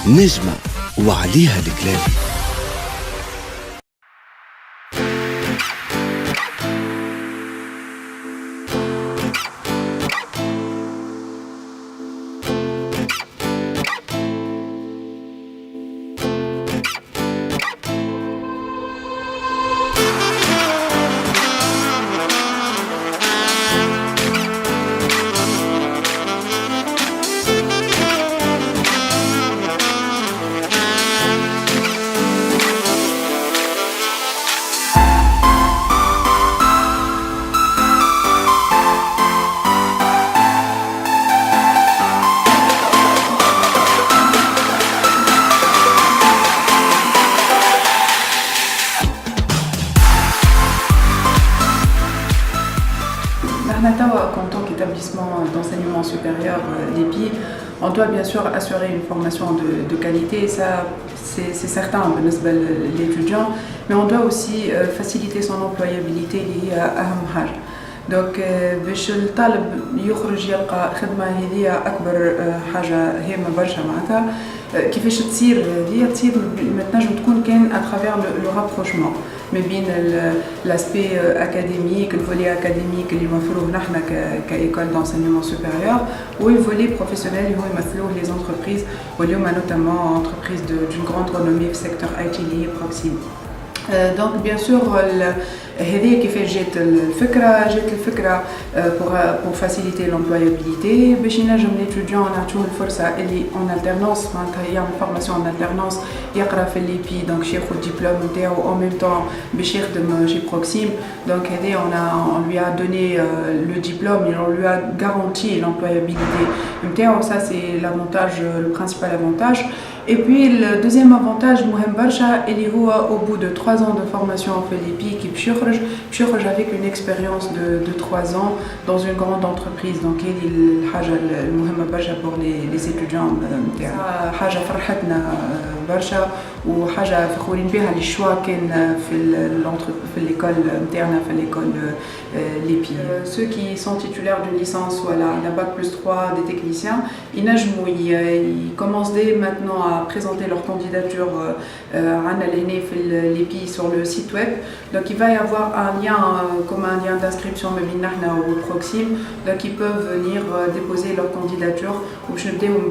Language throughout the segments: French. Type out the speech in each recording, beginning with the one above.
نجمة وعليها الكلام. En tant qu'établissement d'enseignement supérieur, l'EPI, on doit bien sûr assurer une formation de qualité, ça c'est certain pour l'étudiant, mais on doit aussi faciliter son employabilité liée à أهم حاجة. دونك باش الطالب يخرج يلقى خدمة هذه أكبر حاجة هامة برشا معناتها كيفاش تصير تنجم تكون كان اترافير لو رابروشمون ما بين لاسبي اكاديميك الفولي اكاديميك اللي يمثلوه نحن كايكول دونسينيمون سوبيريور والفولي بروفيسيونيل اللي هو يمثلوه لي زونتربريز واليوم نوتامون انتربريز دون غراند رينومي في السيكتور اي تي اللي هي بروكسيم. دونك بيان سور هذه كيفاش جات الفكره pour faciliter l'employabilité باش ينجم ليتوديون نعطيوه الفرصه اللي اون الترنونس معناتها يعمل فورماسيون اون الترنونس يقرا في لي بي دونك ياخذ الدبلوم نتاعو اون ميم طون باش يخدم شي بروكسيم. دونك هذه on lui a donné le diplôme et on lui a garanti l'employabilité نتاعو. Ça c'est l'avantage, le principal avantage. Et puis le deuxième avantage مهم برشا اللي هو au bout de 3 ans de formation في لي بي كي باش يخرج avec une expérience de 3 ans dans une grande entreprise. Donc هذه الحاجة المهمة برشا pour les étudiants نتاعنا. حاجة فرحتنا برشا وحاجة فخورين بها اللي الشوا كان في l'école نتاعنا في l'école l'EPI. Ceux qui sont titulaires d'une licence ou la Bac+3 des techniciens, ils commencent dès maintenant à présenter leur candidature à l'EPI sur le site web. Donc il va y avoir un lien comme un lien d'inscription ou Proxim. Donc ils peuvent venir déposer leur candidature ou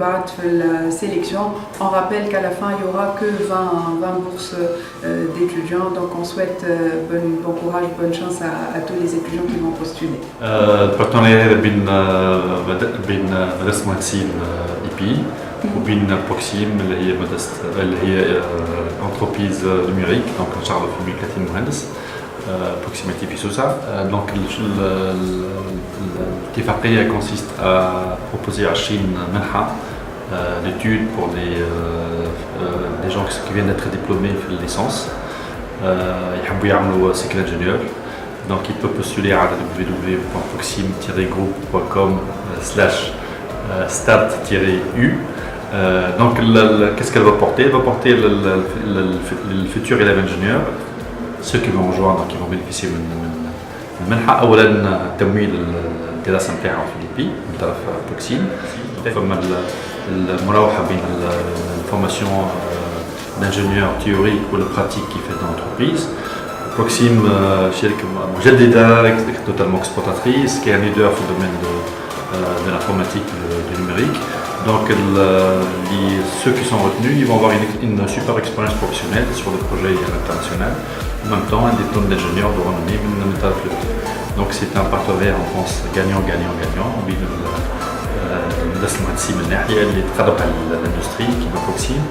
la sélection. On rappelle qu'à la fin il n'y aura que 20 bourses d'étudiants. Donc on souhaite bon courage, bonne chance à tous les étudiants qui vont postuler. البارتنير بين مدرسة مهندسين اي وبين بروكسيم اللي هي انتربريز نوميريك دونك نشتغلوا في 130 مهندس بروكسيميتي في سوسة. دونك الاتفاقية consiste à proposer 20 منحة d'études pour les gens qui viennent d'être diplômés في الليسانس يحبوا يعملوا سيكل انجينيور. Donc il peut postuler à www.proxim-group.com/start-u. Donc qu'est-ce qu'elle va porter? Elle va porter le futur élève ingénieur, ceux qui vont rejoindre, qui vont bénéficier de المنحة. أولاً تمويل الدراسة نتاعهم في ليبي من طرف بروكسيم. فما المراوحة بين الفورماسيون d'ingénieur théorique ou le pratique qui fait dans l'entreprise. Proxim, شركة مجددة totalement exportatrice qui est un leader في الdomaine de l'informatique et du numérique. Donc ceux qui sont retenus, ils vont avoir une super expérience professionnelle sur des projets internationaux. En même temps, un diplôme d'ingénieur de renommée. Donc c'est un partenariat en France gagnant-gagnant. مدرسة المهندسين من ناحية اللي تقرب على الإندستري كيما بروكسيم.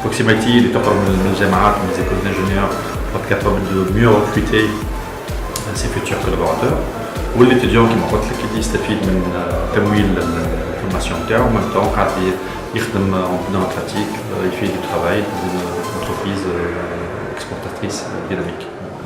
Proximity اللي تقرب من الجامعات من les écoles d'ingénieurs pour être capable de mieux recruter ses futurs collaborateurs. والétudiant كيما قلت لك اللي يستفيد من تمويل الفورماسيون نتاعو ومن طون قاعد يخدم dans la pratique, il fait du travail dans une entreprise exportatrice dynamique.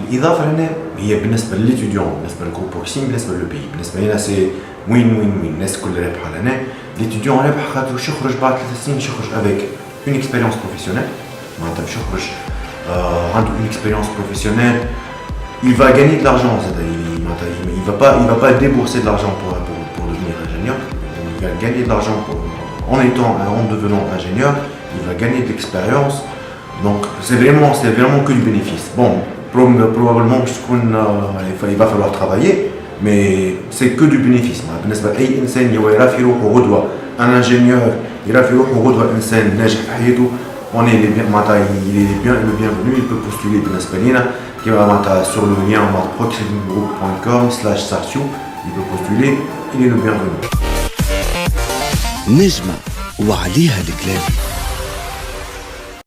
الإضافة هنا هي بالنسبة للإتيديون، بالنسبة للجروب بروكسيم، بالنسبة للبي، بالنسبة لنا سي وين الناس كل رابحة لنا. الإتيديون رابح خاطر باش يخرج بعد 3 سنين باش يخرج avec une expérience professionnelle. معناتها باش يخرج عنده une expérience professionnelle. Il va gagner de l'argent, il va pas débourser de l'argent pour devenir ingénieur. Il va gagner de l'argent en devenant ingénieur. il va gagner de l'expérience. Donc c'est vraiment que du bénéfice. Bon, probablement il va falloir travailler, mais c'est que du bénéfice. بالنسبة لأي إنسان يرى في روحه غدوة un ingénieur يرى في روحه غدوة إنسان ناجح في حياته il est bien le bienvenu, il peut postuler بالنسبة لينا كما sur le lien proximgroup.com/sartio, il peut postuler, il est le bienvenu. نجمة وعليها الكلام.